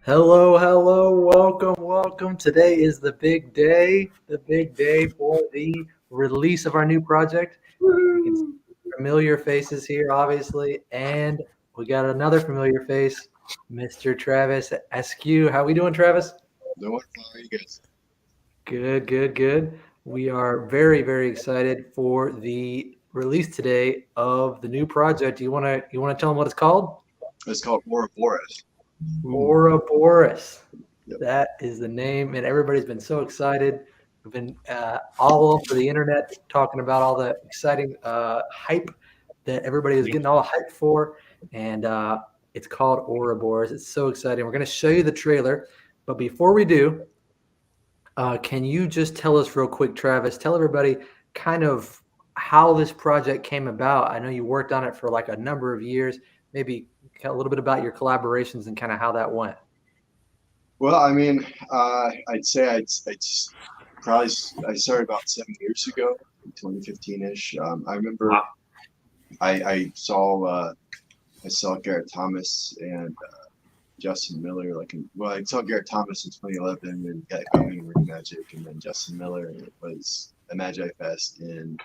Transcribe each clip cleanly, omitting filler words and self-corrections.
Hello, hello, welcome. Today is the big day for the release of our new project. You can see familiar faces here, obviously, and we got another familiar face, Mr. Travis Askew. How we doing, Travis? No one follow you guys. Good. We are very excited for the release today of the new project. You wanna tell them what it's called? It's called Ouroboros. Ouroboros. Yep. That is the name, and everybody's been so excited. We've been all over the internet talking about all the exciting hype that everybody is getting all hyped for, and it's called Ouroboros. It's so exciting. We're going to show you the trailer, but before we do, can you just tell us real quick, Travis? Tell everybody kind of how this project came about. I know you worked on it for like a number of years. Maybe a little bit about your collaborations and kind of how that went. Well, I mean, I'd say I started about 7 years ago, 2015-ish. I remember I saw Garrett Thomas and Justin Miller. I saw Garrett Thomas in 2011 and got me Ring Magic, and then Justin Miller. And it was a Magi Fest in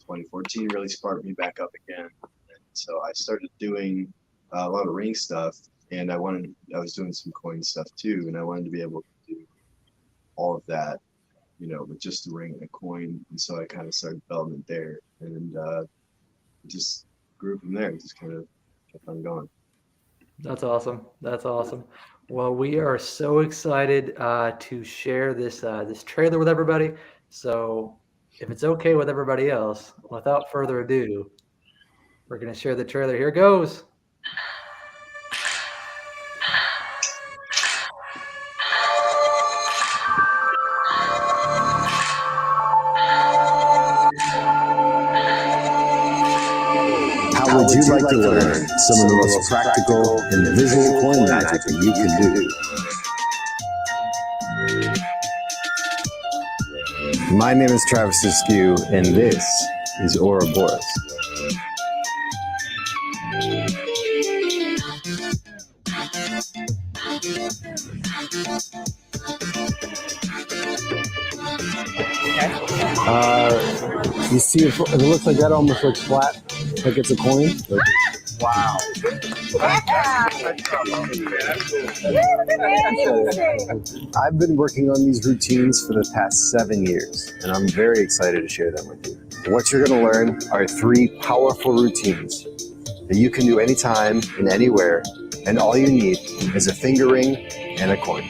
2014 really sparked me back up again. And so I started doing a lot of ring stuff, and I was doing some coin stuff too, and I wanted to be able to do all of that, with just a ring and a coin. And so I kind of started development there, and just grew from there. Just kind of kept on going. That's awesome. That's awesome. Well, we are so excited to share this trailer with everybody. So, if it's okay with everybody else, without further ado, we're going to share the trailer. Here goes. How would you like to learn some of the most practical and visual coin magic that you can do? My name is Travis Askew, and this is Ouroboros. You see, it looks like that almost looks flat, like it's a coin. Wow. I've been working on these routines for the past 7 years, and I'm very excited to share them with you. What you're going to learn are 3 powerful routines that you can do anytime and anywhere, and all you need is a finger ring and a coin.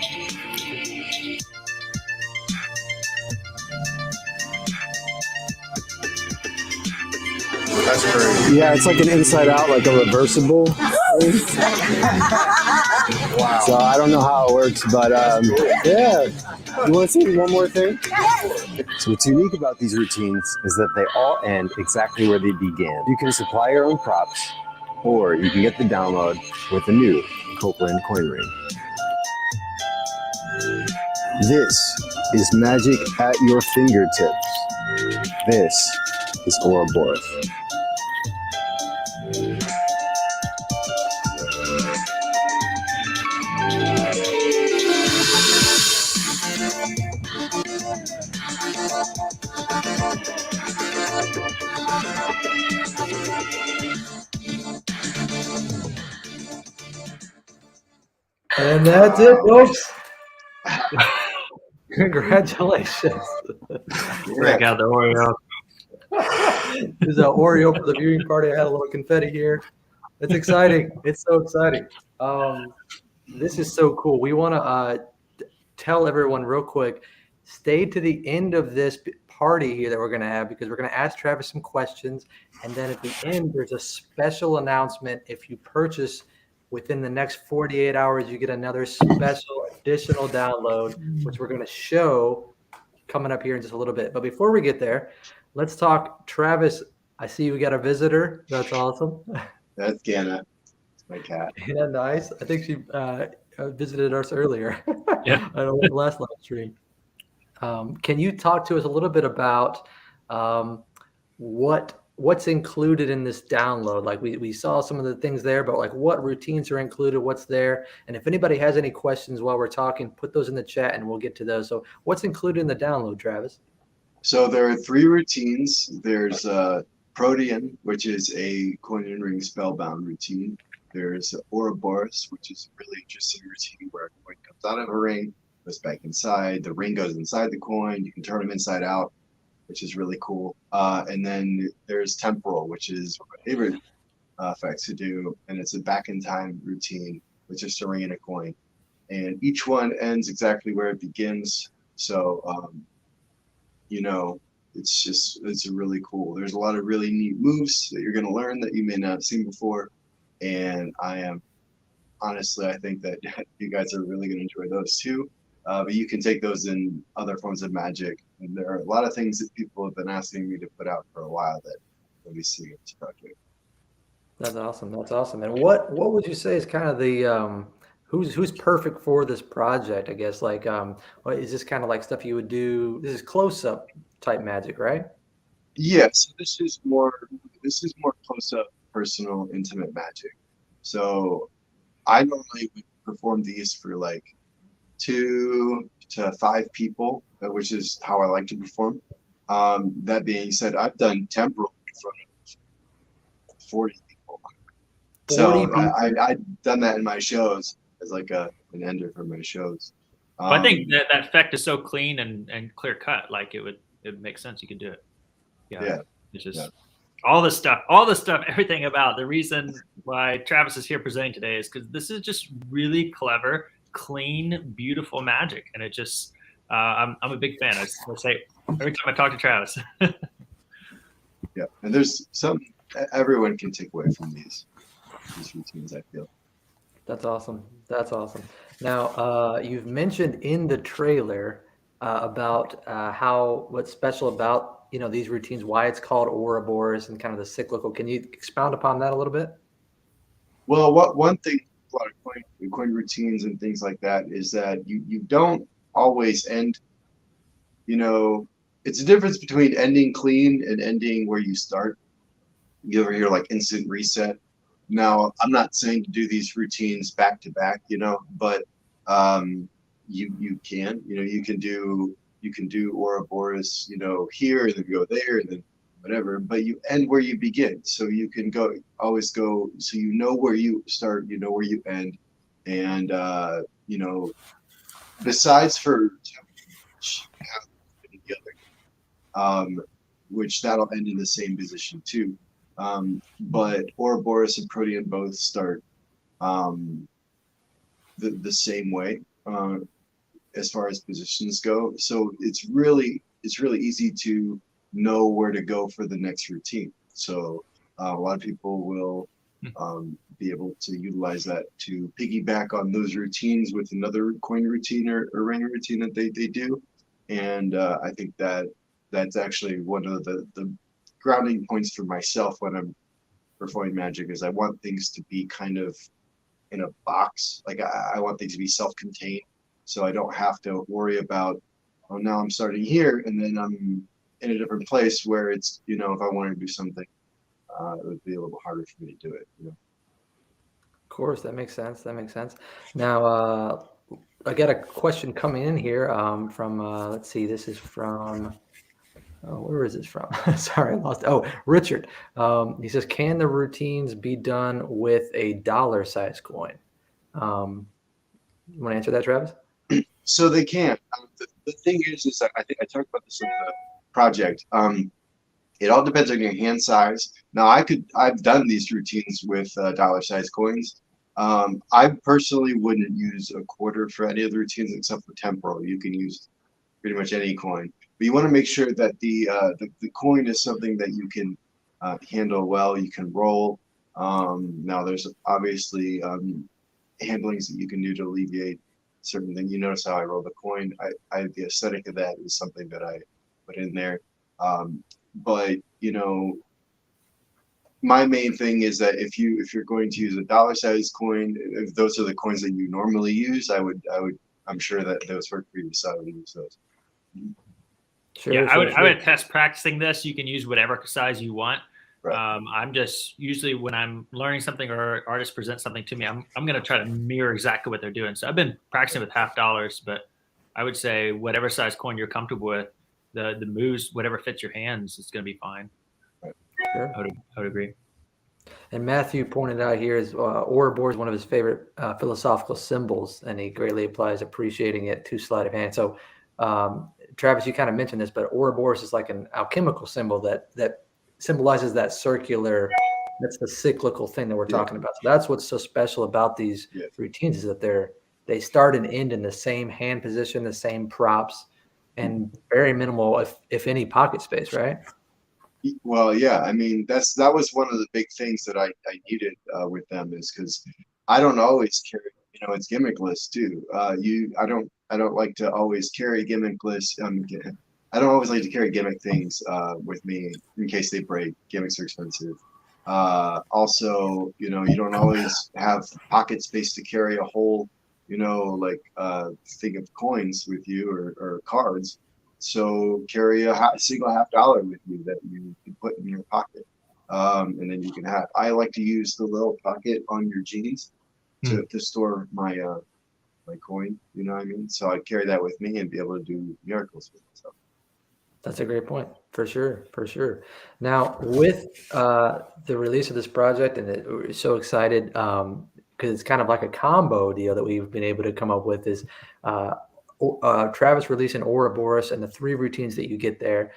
That's crazy. Yeah, it's like an inside out, like a reversible. Wow. So I don't know how it works, but yeah. You want to see one more thing? So what's unique about these routines is that they all end exactly where they began. You can supply your own props, or you can get the download with the new Copeland coin ring. This is magic at your fingertips. This is Ouroboros. And that's it, folks. Congratulations. Break out the Oreo. There's an Oreo for the viewing party. I had a little confetti here. It's exciting. It's so exciting. This is so cool. We want to tell everyone real quick, stay to the end of this party here that we're going to have, because we're going to ask Travis some questions. And then at the end, there's a special announcement. If you purchase within the next 48 hours, you get another special additional download, which we're going to show coming up here in just a little bit. But before we get there, let's talk. Travis, I see you got a visitor. That's awesome. That's Gana. It's my cat. Yeah, nice. I think she visited us earlier. Yeah. I don't know, the last live stream. Can you talk to us a little bit about what what's included in this download? Like we saw some of the things there, but like what routines are included, what's there? And if anybody has any questions while we're talking, put those in the chat and we'll get to those. So what's included in the download, Travis? So there are 3 routines. There's Protean, which is a coin and ring spellbound routine. There's Ouroboros, which is a really interesting routine where a coin comes out of a ring, goes back inside, the ring goes inside the coin, you can turn them inside out, which is really cool. And then there's Temporal, which is one of my favorite effects to do, and it's a back in time routine with just a ring and a coin. And each one ends exactly where it begins. So it's really cool. There's a lot of really neat moves that you're going to learn that you may not have seen before. And I think that you guys are really going to enjoy those too. But you can take those in other forms of Magic. And there are a lot of things that people have been asking me to put out for a while that we'll be seeing in this project. That's awesome. That's awesome. And what would you say is kind of the who's perfect for this project? I guess like is this kind of like stuff you would do? This is close up type Magic, right? Yeah. So this is more close up, personal, intimate Magic. So I normally would perform these for like 2 to 5 people, which is how I like to perform. That being said, I've done Temporal in front of 40 people. 40 So I've done that in my shows as like an ender for my shows. But I think that effect is so clean and clear cut. Like it would make sense. You could do it. Yeah. It's just all this stuff, everything about the reason why Travis is here presenting today is because this is just really clever, clean, beautiful Magic. And it just, I'm a big fan. I say every time I talk to Travis. Yeah. And there's something everyone can take away from these routines, I feel. That's awesome. That's awesome. Now, you've mentioned in the trailer about what's special about these routines, why it's called Ouroboros and kind of the cyclical. Can you expound upon that a little bit? Well, one thing, a lot of coin routines and things like that is that you don't always end. It's a difference between ending clean and ending where you start. You ever hear like instant reset? Now, I'm not saying to do these routines back to back, but you can, you can do Ouroboros, here and then go there and then whatever, but you end where you begin. So you can always go, so where you start, where you end. And, besides for together, which that'll end in the same position too. But Ouroboros and Protean both start the same way as far as positions go. So it's really easy to know where to go for the next routine. So a lot of people will be able to utilize that to piggyback on those routines with another coin routine or ring routine that they do. And I think that's actually one of the grounding points for myself when I'm performing Magic is I want things to be kind of in a box. Like I want things to be self-contained, so I don't have to worry about, oh, now I'm starting here and then I'm in a different place where it's, if I wanted to do something, it would be a little harder for me to do it. Of course, that makes sense. Now, I got a question coming in here from, let's see, this is from, where is this from? Sorry, I lost. Oh, Richard. He says, can the routines be done with a dollar size coin? You want to answer that, Travis? So they can. The thing is I think I talked about this in the project. It all depends on your hand size. Now, I've done these routines with dollar size coins. I personally wouldn't use a quarter for any of the routines except for Temporal. You can use pretty much any coin. But you want to make sure that the coin is something that you can handle well, you can roll. Now, there's obviously handlings that you can do to alleviate certain things. You notice how I roll the coin. The aesthetic of that is something that I put in there. But my main thing is that if you're going to use a dollar size coin, if those are the coins that you normally use, I'm sure that those work for you, so I would use those. Sure, I would test practicing this. You can use whatever size you want. Right. I'm just usually when I'm learning something or an artist presents something to me, I'm going to try to mirror exactly what they're doing. So I've been practicing with $50, but I would say whatever size coin you're comfortable with, the moves, whatever fits your hands, it's going to be fine. Sure. I would agree. And Matthew pointed out here is Ouroboros is one of his favorite philosophical symbols, and he greatly applies appreciating it to sleight of hand. So, Travis, you kind of mentioned this, but Ouroboros is like an alchemical symbol that symbolizes that circular, that's the cyclical thing that we're talking about. So that's what's so special about these routines is that they start and end in the same hand position, the same props, and very minimal, if any, pocket space, right? Well, yeah, I mean that was one of the big things that I needed with them is because I don't always carry, it's gimmickless too. I don't like to always carry gimmickless. I don't always like to carry gimmick things with me in case they break. Gimmicks are expensive. Also, you don't always have pocket space to carry a whole, thing of coins with you or cards. So carry a single $50 with you that you can put in your pocket, and then you can have. I like to use the little pocket on your jeans to store my my coin. You know what I mean? So I carry that with me and be able to do miracles with it. So. That's a great point, for sure, for sure. Now, with the release of this project, and we're so excited because it's kind of like a combo deal that we've been able to come up with is Travis releasing Ouroboros and the 3 routines that you get there.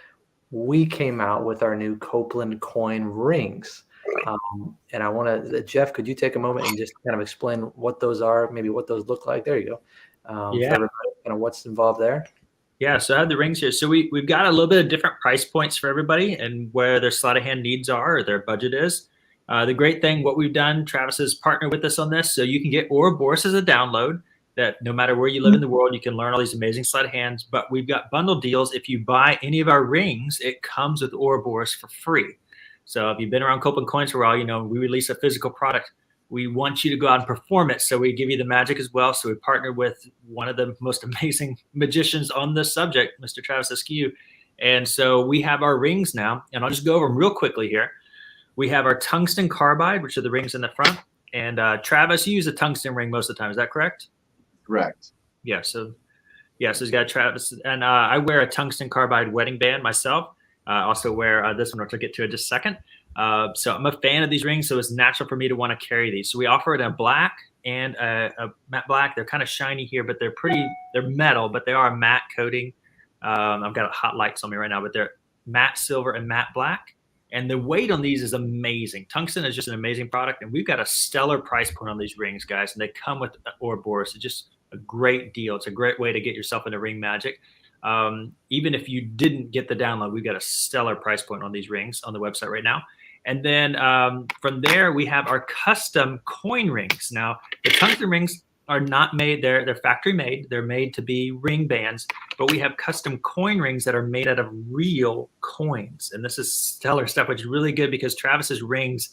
We came out with our new Copeland coin rings. And I want to, Jeff, could you take a moment and just kind of explain what those are, maybe what those look like? There you go. For everybody, kind of what's involved there. Yeah, so I have the rings here. So we've got a little bit of different price points for everybody and where their sleight of hand needs are or their budget is. The great thing, what we've done, Travis has partnered with us on this, so you can get Ouroboros as a download that no matter where you live in the world, you can learn all these amazing sleight of hands. But we've got bundle deals. If you buy any of our rings, it comes with Ouroboros for free. So if you've been around Copeland Coins for a while, we release a physical product. We want you to go out and perform it. So we give you the magic as well. So we partnered with one of the most amazing magicians on this subject, Mr. Travis Askew. And so we have our rings now, and I'll just go over them real quickly here. We have our tungsten carbide, which are the rings in the front. And Travis, you use a tungsten ring most of the time. Is that correct? Correct. Yeah. So he's got Travis. And I wear a tungsten carbide wedding band myself. I also wear this one, which I'll get to in just a second. So I'm a fan of these rings, so it's natural for me to want to carry these. So we offer it in black and a matte black. They're kind of shiny here, but they're metal, but they are a matte coating. I've got hot lights on me right now, but they're matte silver and matte black. And the weight on these is amazing. Tungsten is just an amazing product, and we've got a stellar price point on these rings, guys. And they come with Ouroboros. It's just a great deal. It's a great way to get yourself into ring magic. Even if you didn't get the download, we've got a stellar price point on these rings on the website right now. And then from there, we have our custom coin rings. Now, the tungsten rings are not made, they're factory made. They're made to be ring bands, but we have custom coin rings that are made out of real coins. And this is stellar stuff, which is really good because Travis's rings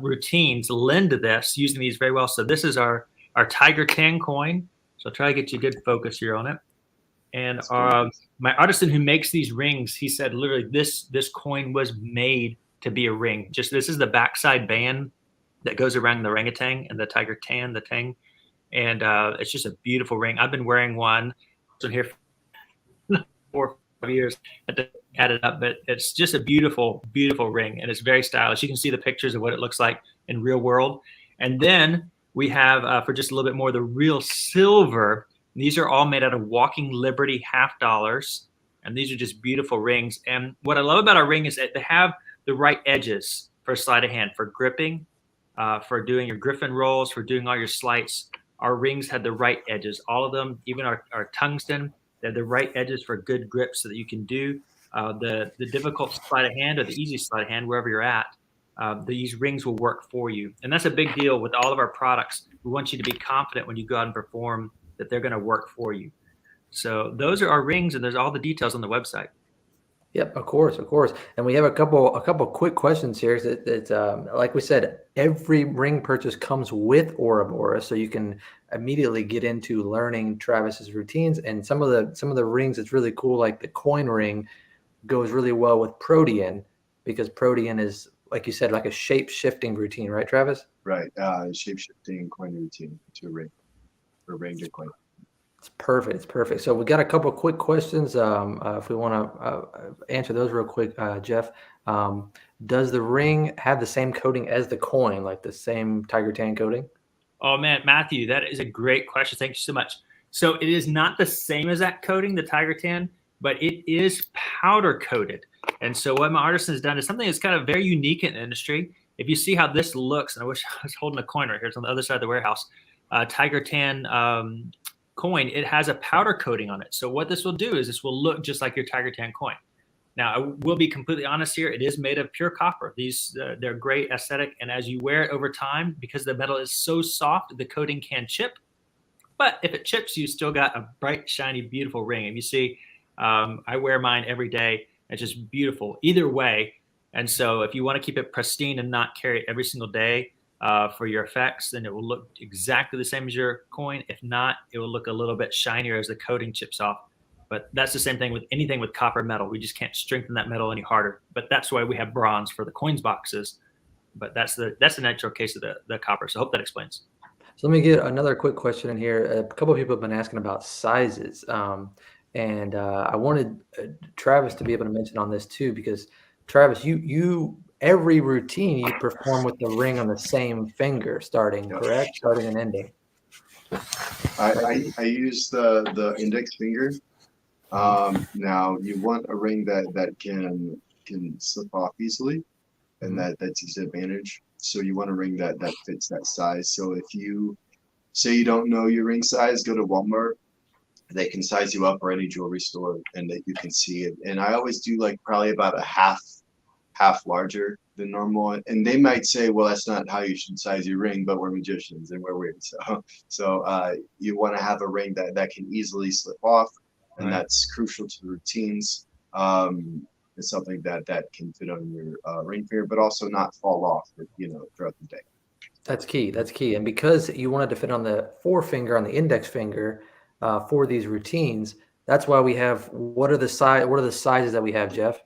routines lend to this, using these very well. So this is our Tiger 10 coin. So I'll try to get you a good focus here on it. And my artisan who makes these rings, he said literally this coin was made to be a ring. Just this is the backside band that goes around the orangutan and the tiger tan, the tang. And it's just a beautiful ring. I've been wearing one here for 4 or 5 years. I had to add it up, but it's just a beautiful, beautiful ring. And it's very stylish. You can see the pictures of what it looks like in real world. And then we have, for just a little bit more, the real silver. These are all made out of Walking Liberty $50. And these are just beautiful rings. And what I love about our ring is that they have the right edges for sleight of hand, for gripping, for doing your griffin rolls, for doing all your sleights. Our rings had the right edges, all of them, even our tungsten, they're the right edges for good grip so that you can do the difficult sleight of hand or the easy sleight of hand, wherever you're at. These rings will work for you. And that's a big deal with all of our products. We want you to be confident when you go out and perform that they're going to work for you. So those are our rings, and there's all the details on the website. Yep, of course. And we have a couple quick questions here. That like we said, every ring purchase comes with Ouroboros, so you can immediately get into learning Travis's routines. And some of the rings, it's really cool. Like the coin ring goes really well with Protean, because Protean is like you said, like a shape shifting routine, right, Travis? Right. Shape shifting coin routine to a ring or ring to coin. It's perfect. It's perfect. So we got a couple of quick questions. If we want to answer those real quick, Jeff, does the ring have the same coating as the coin, like the same Tiger Tan coating? Oh man, Matthew, that is a great question. Thank you so much. So it is not the same as that coating, the Tiger Tan, but it is powder coated. And so what my artisan has done is something that's kind of very unique in the industry. If you see how this looks, and I wish I was holding a coin right here. It's on the other side of the warehouse. Tiger Tan coin, it has a powder coating on it. So what this will do is this will look just like your Tiger Tan coin. Now, I will be completely honest here. It is made of pure copper. These they're great aesthetic, and as you wear it over time, because the metal is so soft, the coating can chip. But if it chips, you still got a bright, shiny, beautiful ring. And you see, I wear mine every day. It's just beautiful either way. And so if you want to keep it pristine and not carry it every single day for your effects, then it will look exactly the same as your coin. If not, it will look a little bit shinier as the coating chips off. But that's the same thing with anything with copper metal. We just can't strengthen that metal any harder. But that's why we have bronze for the coins boxes. But that's the natural case of the copper. So I hope that explains. So let me get another quick question in here. A couple of people have been asking about sizes. And I wanted Travis to be able to mention on this too, because Travis, you every routine you perform with the ring on the same finger, starting, correct? Starting and ending. I use the index finger. Now you want a ring that can slip off easily, and that's easy advantage. So you want a ring that fits that size. So if you say you don't know your ring size, go to Walmart. They can size you up, or any jewelry store, and that you can see it. And I always do like probably about a half larger than normal. And they might say, well, that's not how you should size your ring, but we're magicians and we're weird. So you want to have a ring that can easily slip off, and that's crucial to the routines. It's something that can fit on your ring finger, but also not fall off, throughout the day. That's key. That's key. And because you wanted to fit on the forefinger, on the index finger, for these routines, that's why we have. What are the sizes that we have, Jeff?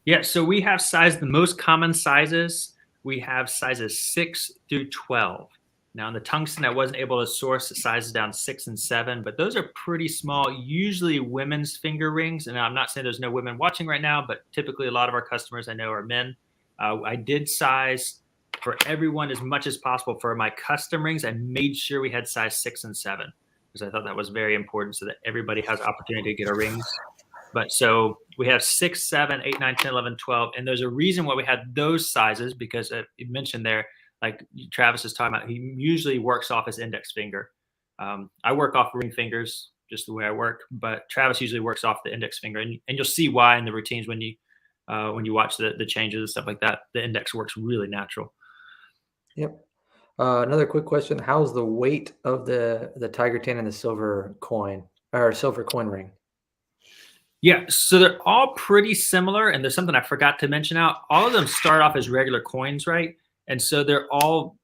Yeah, so we have the most common sizes. We have sizes 6 through 12. Now in the tungsten, I wasn't able to source the sizes down 6 and 7, but those are pretty small, usually women's finger rings. And I'm not saying there's no women watching right now, but typically a lot of our customers I know are men. I did size for everyone as much as possible. For my custom rings, I made sure we had size 6 and 7. Because I thought that was very important so that everybody has opportunity to get our rings. But so we have 6, 7, 8, 9, 10, 11, 12. And there's a reason why we had those sizes, because you mentioned there, like Travis is talking about, he usually works off his index finger. I work off ring fingers, just the way I work, but Travis usually works off the index finger. And you'll see why in the routines when you watch the changes and stuff like that. The index works really natural. Yep. Another quick question: how's the weight of the Tiger Tan and the silver coin ring? Yeah, so they're all pretty similar, and there's something I forgot to mention out. All of them start off as regular coins, right? And so they're all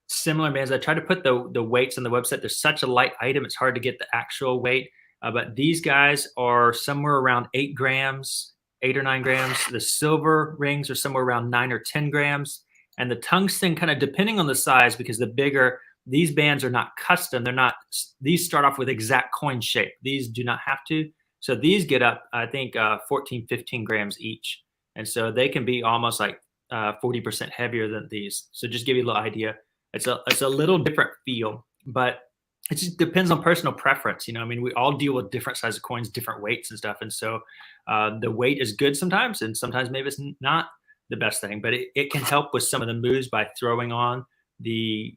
similar bands. I tried to put the weights on the website. They're such a light item; it's hard to get the actual weight. But these guys are somewhere around 8 grams, 8 or 9 grams. The silver rings are somewhere around 9 or 10 grams. And the tungsten, kind of depending on the size, because the bigger, these bands are not custom. These start off with exact coin shape. These do not have to. So these get up, I think, 14, 15 grams each. And so they can be almost like 40% heavier than these. So just give you a little idea. It's a little different feel, but it just depends on personal preference. We all deal with different sizes of coins, different weights and stuff. And so the weight is good sometimes, and sometimes maybe it's not the best thing, but it can help with some of the moves by throwing on the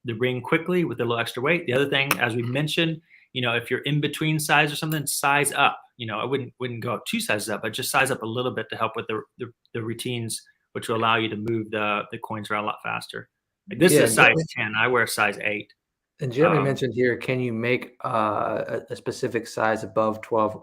ring quickly with a little extra weight. The other thing, as we mentioned, if you're in between size or something, size up. I wouldn't go up 2 sizes up, but just size up a little bit to help with the routines, which will allow you to move the coins around a lot faster. Like this is size 10. I wear size 8. And Jeremy mentioned here, can you make a specific size above 12?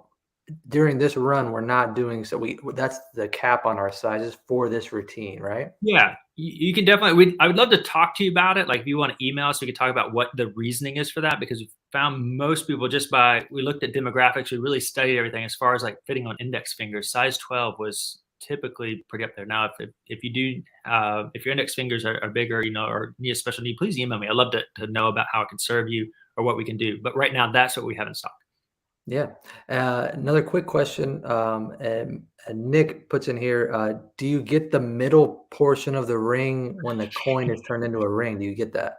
During this run, we're not doing so. That's the cap on our sizes for this routine, right? Yeah, you can definitely. I would love to talk to you about it. Like if you want to email us, we could talk about what the reasoning is for that, because we found most people we looked at demographics, we really studied everything as far as like fitting on index fingers. Size 12 was typically pretty up there. Now, if you do, if your index fingers are bigger, or need a special need, please email me. I'd love to know about how I can serve you or what we can do. But right now, that's what we have in stock. Yeah. Another quick question. And Nick puts in here, do you get the middle portion of the ring when the coin is turned into a ring? Do you get that?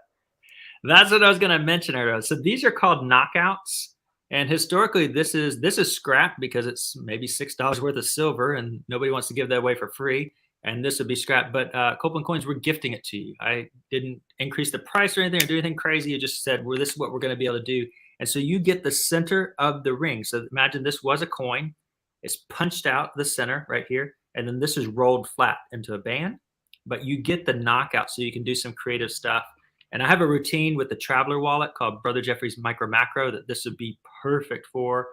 That's what I was going to mention earlier. So these are called knockouts. And historically, this is scrap because it's maybe $6 worth of silver and nobody wants to give that away for free. And this would be scrap. But Copeland Coins, we're gifting it to you. I didn't increase the price or anything or do anything crazy. I just said, well, this is what we're going to be able to do. And so you get the center of the ring. So imagine this was a coin. It's punched out the center right here. And then this is rolled flat into a band. But you get the knockout so you can do some creative stuff. And I have a routine with the Traveler wallet called Brother Jeffrey's Micro Macro that this would be perfect for.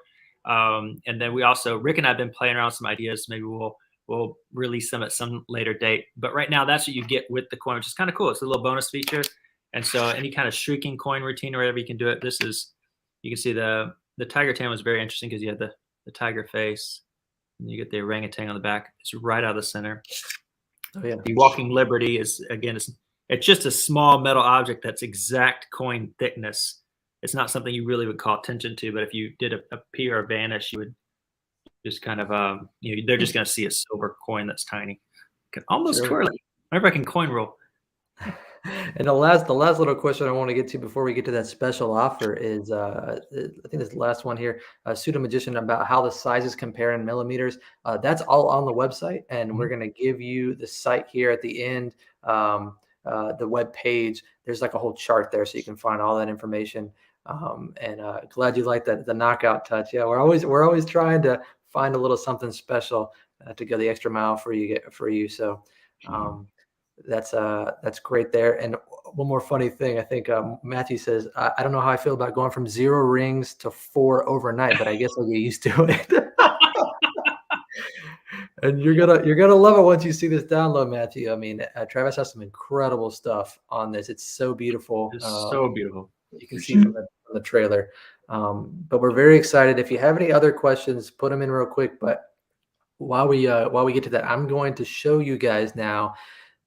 And then we also, Rick and I have been playing around with some ideas. Maybe we'll release them at some later date. But right now, that's what you get with the coin, which is kind of cool. It's a little bonus feature. And so any kind of shrieking coin routine or whatever, you can do it. This is, you can see the tiger tan was very interesting because you had the tiger face. And you get the orangutan on the back. It's right out of the center. Oh, yeah. The Walking Liberty is, again, it's just a small metal object that's exact coin thickness. It's not something you really would call attention to, but if you did a peer or vanish, you would just kind of, they're just going to see a silver coin that's tiny. Almost twirly. Whenever I can coin roll. And the last little question I want to get to before we get to that special offer is, I think this is the last one here, Pseudo Magician, about how the sizes compare in millimeters. That's all on the website, and we're going to give you the site here at the end. The web page, there's like a whole chart there so you can find all that information. And glad you like the knockout touch. Yeah, we're always trying to find a little something special to go the extra mile for you. So that's great there. And one more funny thing, I think Matthew says, I don't know how I feel about going from 0 rings to 4 overnight, but I guess I'll get used to it. And you're gonna love it once you see this download, Matthew. I mean, Travis has some incredible stuff on this. It's so beautiful. It's so beautiful. You can see from the trailer. But we're very excited. If you have any other questions, put them in real quick. But while we get to that, I'm going to show you guys now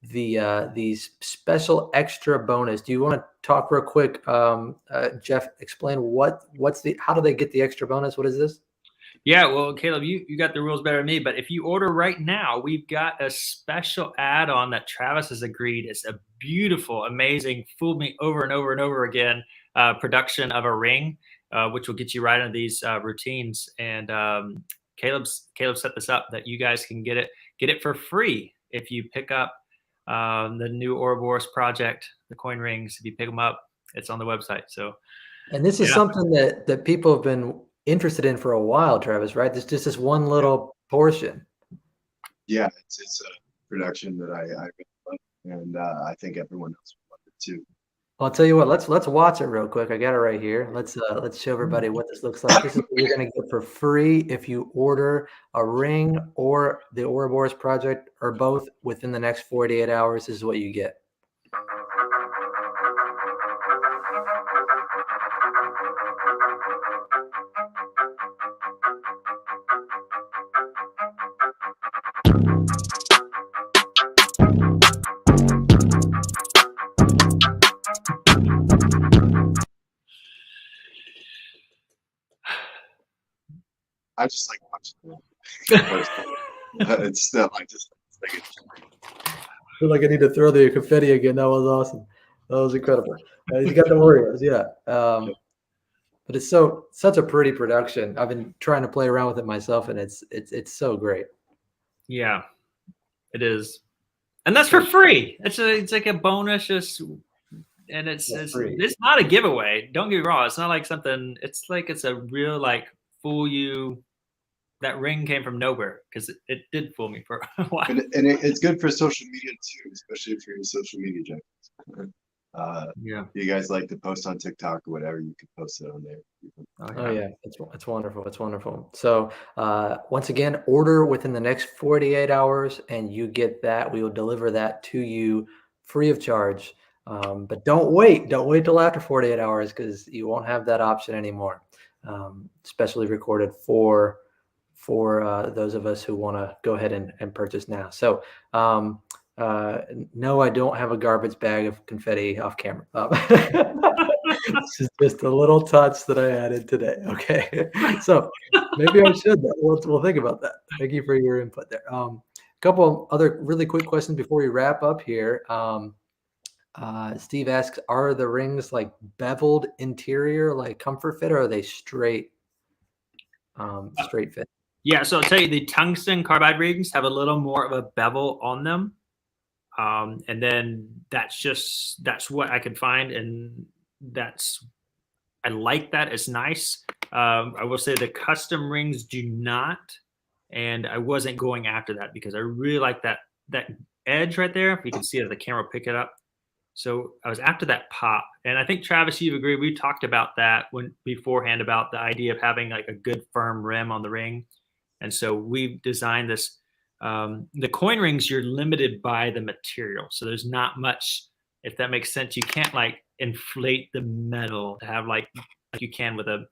these special extra bonus. Do you want to talk real quick, Jeff? Explain how do they get the extra bonus? What is this? Yeah, well, Caleb, you got the rules better than me, but if you order right now, we've got a special add-on that Travis has agreed. It's a beautiful, amazing, fooled me over and over and over again production of a ring, which will get you right into these routines. And Caleb set this up that you guys can get it for free if you pick up the new Ouroboros project, the coin rings. If you pick them up, it's on the website. So, and this is something that people have been interested in for a while, Travis, right? There's just this one little portion. Yeah, it's a production that I really love, and I think everyone else would love it too. Well, I'll tell you what, let's watch it real quick. I got it right here. Let's show everybody what this looks like. This is what you're going to get for free if you order a ring or the Ouroboros project or both within the next 48 hours. This is what you get. I just like watching it. It's still I feel like I need to throw the confetti again. That was awesome. That was incredible. You got the Oreos, yeah. But it's such a pretty production. I've been trying to play around with it myself, and it's so great. Yeah, it is, and that's for free. It's like a bonus, and it's not a giveaway. Don't get me wrong. It's not like something. It's like it's a real fool you. That ring came from nowhere because it did fool me for a while. And it's good for social media too, especially if you're a social media junkie. You guys like to post on TikTok or whatever, you can post it on there. Oh yeah, it's wonderful. It's wonderful. So once again, order within the next 48 hours and you get that. We will deliver that to you free of charge. But don't wait till after 48 hours because you won't have that option anymore. Specially recorded for for those of us who want to go ahead and purchase now. So no, I don't have a garbage bag of confetti off camera. This is just a little touch that I added today. Okay, so maybe I should. We'll think about that. Thank you for your input there. A couple other really quick questions before we wrap up here. Steve asks, are the rings like beveled interior, like comfort fit, or are they straight fit? Yeah, so I'll tell you, the tungsten carbide rings have a little more of a bevel on them. And then that's what I could find. And I like that. It's nice. I will say the custom rings do not. And I wasn't going after that because I really like that edge right there. If you can see it, the camera will pick it up. So I was after that pop. And I think, Travis, you've agreed. We talked about that beforehand about the idea of having like a good firm rim on the ring. And so we've designed this. The coin rings, you're limited by the material. So there's not much, if that makes sense. You can't like inflate the metal to have like you can with a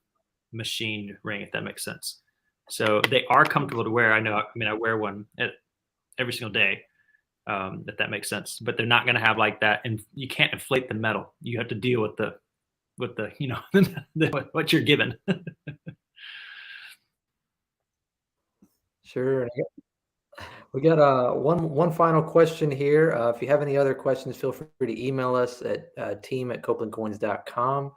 machined ring, if that makes sense. So they are comfortable to wear. I wear one every single day, if that makes sense. But they're not going to have like that. And you can't inflate the metal. You have to deal with the what you're given. Sure. We got one final question here. If you have any other questions, feel free to email us at team@copelandcoins.com,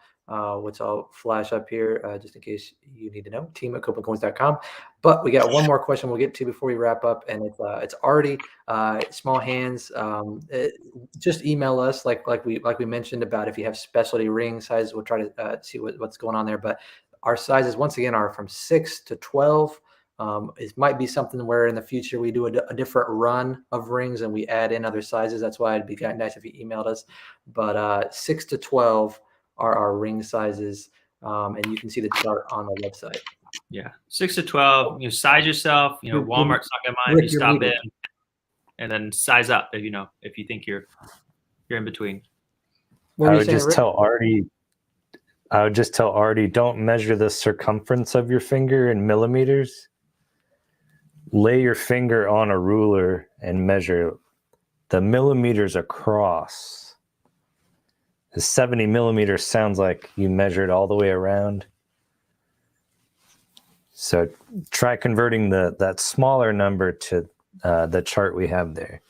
which I'll flash up here just in case you need to know, team@copelandcoins.com. But we got one more question we'll get to before we wrap up, and it's Artie, small hands. Just email us like we mentioned about if you have specialty ring sizes. We'll try to see what's going on there. But our sizes, once again, are from 6 to 12. It might be something where in the future we do a different run of rings and we add in other sizes. That's why it'd be kind of nice if you emailed us. But 6 to 12 are our ring sizes, and you can see the chart on the website. Yeah, 6 to 12. Size yourself. Walmart's not gonna mind if you stop in, and then size up if you think you're in between. I would just tell Artie, don't measure the circumference of your finger in millimeters. Lay your finger on a ruler and measure the millimeters across. The 70 millimeters sounds like you measured all the way around. So try converting that smaller number to the chart we have there.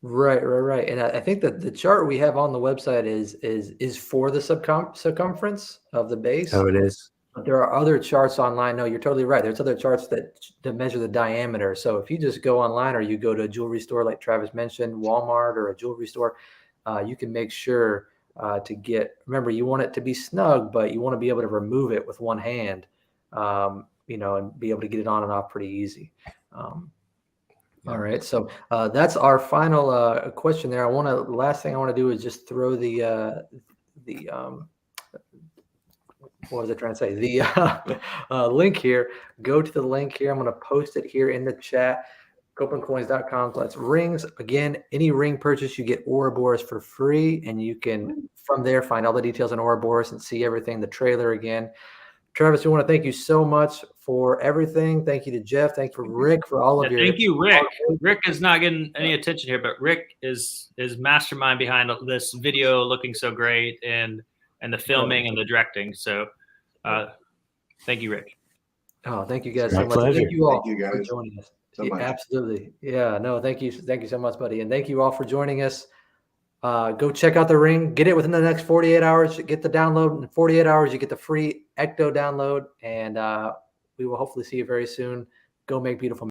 Right. And I think that the chart we have on the website is for the circumference of the base. Oh, it is. But there are other charts online. No, you're totally right. There's other charts that measure the diameter. So if you just go online or you go to a jewelry store like Travis mentioned, Walmart or a jewelry store, you can make sure remember, you want it to be snug, but you want to be able to remove it with one hand, and be able to get it on and off pretty easy. All right. So that's our final question there. Last thing I want to do is just throw the what was I trying to say? The link here. Go to the link here. I'm going to post it here in the chat. CopelandCoins.com. That's rings. Again, any ring purchase, you get Ouroboros for free, and you can from there find all the details on Ouroboros and see everything. The trailer again. Travis, we want to thank you so much for everything. Thank you to Jeff. Thank you for Rick for all of your. Thank you, Rick. Rick is not getting any attention here, but Rick is mastermind behind this video looking so great and the filming and the directing. So thank you, Rick. Oh, thank you guys so much. Pleasure. Thank you all Thank you guys for joining us. so much. Absolutely. Yeah, no, thank you so much, buddy. And thank you all for joining us. Go check out the ring. Get it within the next 48 hours. Get the download. In 48 hours, you get the free Ecto download. And we will hopefully see you very soon. Go make beautiful